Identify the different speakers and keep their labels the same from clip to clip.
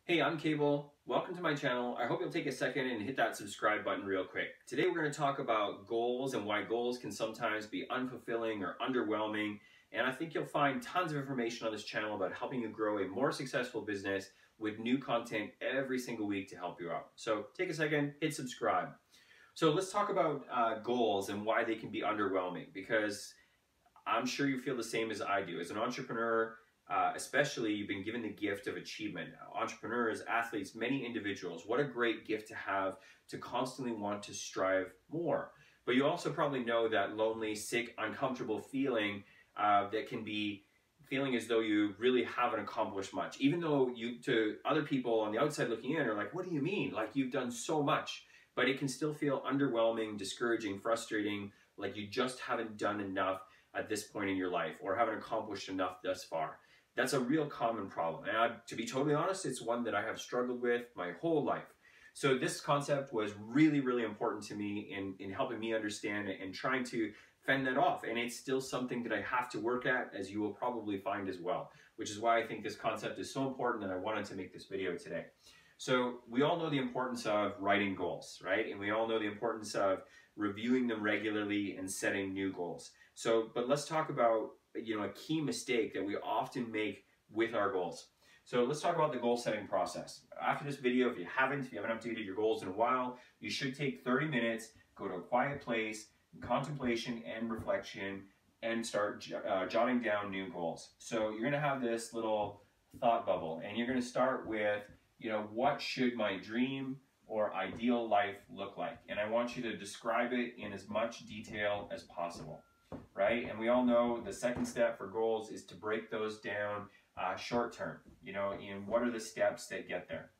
Speaker 1: Hey, I'm Cable. Welcome to my channel. I hope you'll take a second and hit that subscribe button real quick. Today we're going to talk about goals and why goals can sometimes be unfulfilling or underwhelming. And I think you'll find tons of information on this channel about helping you grow a more successful business with new content every single week to help you out. So take a second, hit subscribe. So let's talk about goals and why they can be underwhelming, because I'm sure you feel the same as I do. As an entrepreneur, especially, you've been given the gift of achievement. Entrepreneurs, athletes, many individuals, what a great gift to have, to constantly want to strive more. But you also probably know that lonely, sick, uncomfortable feeling that can be feeling as though you really haven't accomplished much. Even though you, to other people on the outside looking in, are like, what do you mean? Like, you've done so much. But it can still feel underwhelming, discouraging, frustrating, like you just haven't done enough at this point in your life or haven't accomplished enough thus far. That's a real common problem. And to be totally honest, it's one that I have struggled with my whole life. So this concept was really, really important to me in helping me understand it and trying to fend that off. And it's still something that I have to work at, as you will probably find as well, which is why I think this concept is so important and I wanted to make this video today. So we all know the importance of writing goals, right? And we all know the importance of reviewing them regularly and setting new goals. So, but let's talk about, a key mistake that we often make with our goals. So let's talk about the goal setting process. After this video, if you haven't updated your goals in a while, you should take 30 minutes, go to a quiet place, contemplation and reflection, and start jotting down new goals. So you're going to have this little thought bubble, and you're going to start with, what should my dream or ideal life look like? And I want you to describe it in as much detail as possible, right? And we all know the second step for goals is to break those down short term, in what are the steps that get there.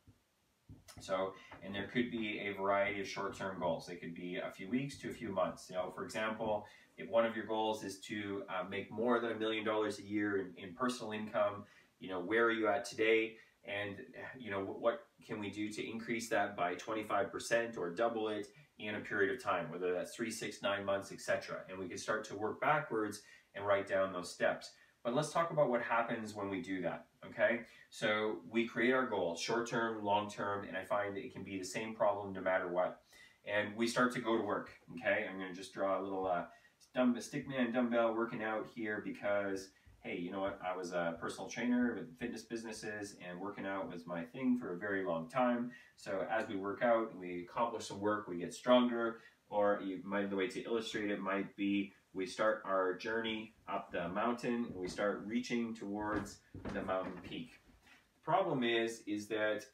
Speaker 1: So, and there could be a variety of short-term goals. They could be a few weeks to a few months. For example, if one of your goals is to make more than $1 million a year in personal income, where are you at today? And what can we do to increase that by 25% or double it in a period of time, whether that's 3, 6, 9 months, etc. And we can start to work backwards and write down those steps. But let's talk about what happens when we do that, okay? So we create our goals, short-term, long-term, and I find that it can be the same problem no matter what. And we start to go to work, okay? I'm gonna just draw a little stickman dumbbell working out here because, hey, you know what? I was a personal trainer with fitness businesses, and working out was my thing for a very long time. So as we work out and we accomplish some work, we get stronger. Or the way to illustrate it might be we start our journey up the mountain and we start reaching towards the mountain peak. The problem is that,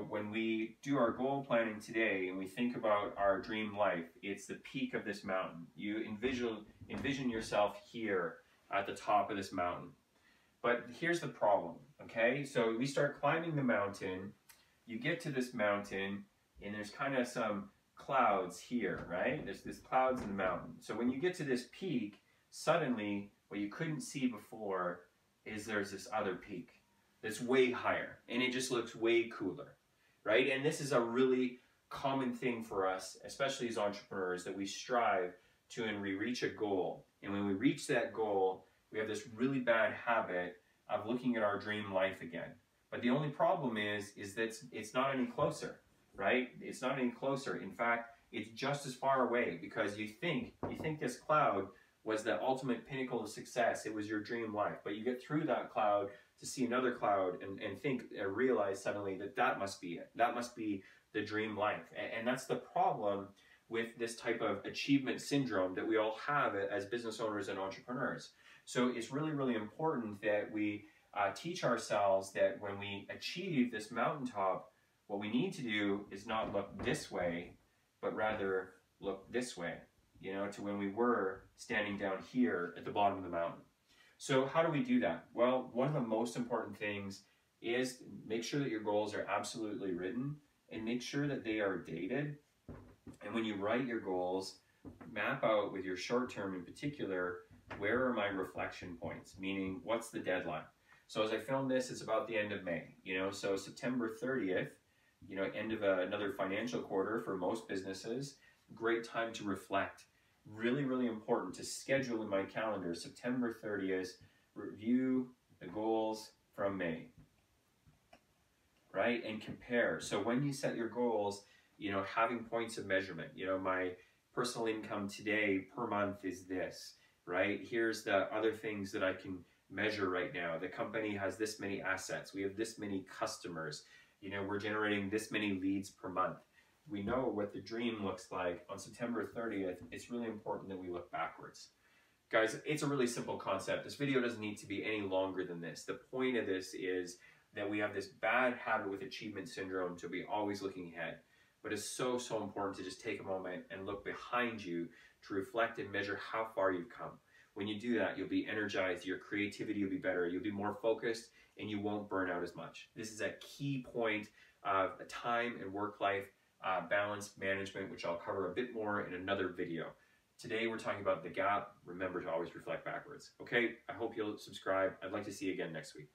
Speaker 1: when we do our goal planning today and we think about our dream life, it's the peak of this mountain. You envision yourself here at the top of this mountain. But here's the problem, okay? So we start climbing the mountain, you get to this mountain, and there's kind of some clouds here, right? There's clouds in the mountain. So when you get to this peak, suddenly what you couldn't see before is there's this other peak that's way higher, and it just looks way cooler, right? And this is a really common thing for us, especially as entrepreneurs, that we strive to, and we reach a goal. And when we reach that goal, we have this really bad habit of looking at our dream life again. But the only problem is that it's not any closer, right? It's not any closer. In fact, it's just as far away, because you think this cloud was the ultimate pinnacle of success. It was your dream life. But you get through that cloud to see another cloud and realize suddenly that must be it. That must be the dream life. And that's the problem with this type of achievement syndrome that we all have as business owners and entrepreneurs. So it's really, really important that we teach ourselves that when we achieve this mountaintop, what we need to do is not look this way, but rather look this way, to when we were standing down here at the bottom of the mountain. So how do we do that? Well, one of the most important things is make sure that your goals are absolutely written, and make sure that they are dated. And when you write your goals, map out with your short term in particular, where are my reflection points? Meaning, what's the deadline? So as I film this, it's about the end of May, so September 30th, end of another financial quarter for most businesses, great time to reflect. Really, really important to schedule in my calendar, September 30th, review the goals from May. right? And compare. So when you set your goals, having points of measurement, my personal income today per month is this, right? Here's the other things that I can measure right now. The company has this many assets. We have this many customers. We're generating this many leads per month. We know what the dream looks like on September 30th. It's really important that we look backwards. Guys, it's a really simple concept. This video doesn't need to be any longer than this. The point of this is that we have this bad habit with achievement syndrome to be always looking ahead. But it's so, so important to just take a moment and look behind you to reflect and measure how far you've come. When you do that, you'll be energized, your creativity will be better, you'll be more focused, and you won't burn out as much. This is a key point of time and work-life balance management, which I'll cover a bit more in another video. Today we're talking about the gap. Remember to always reflect backwards. Okay, I hope you'll subscribe. I'd like to see you again next week.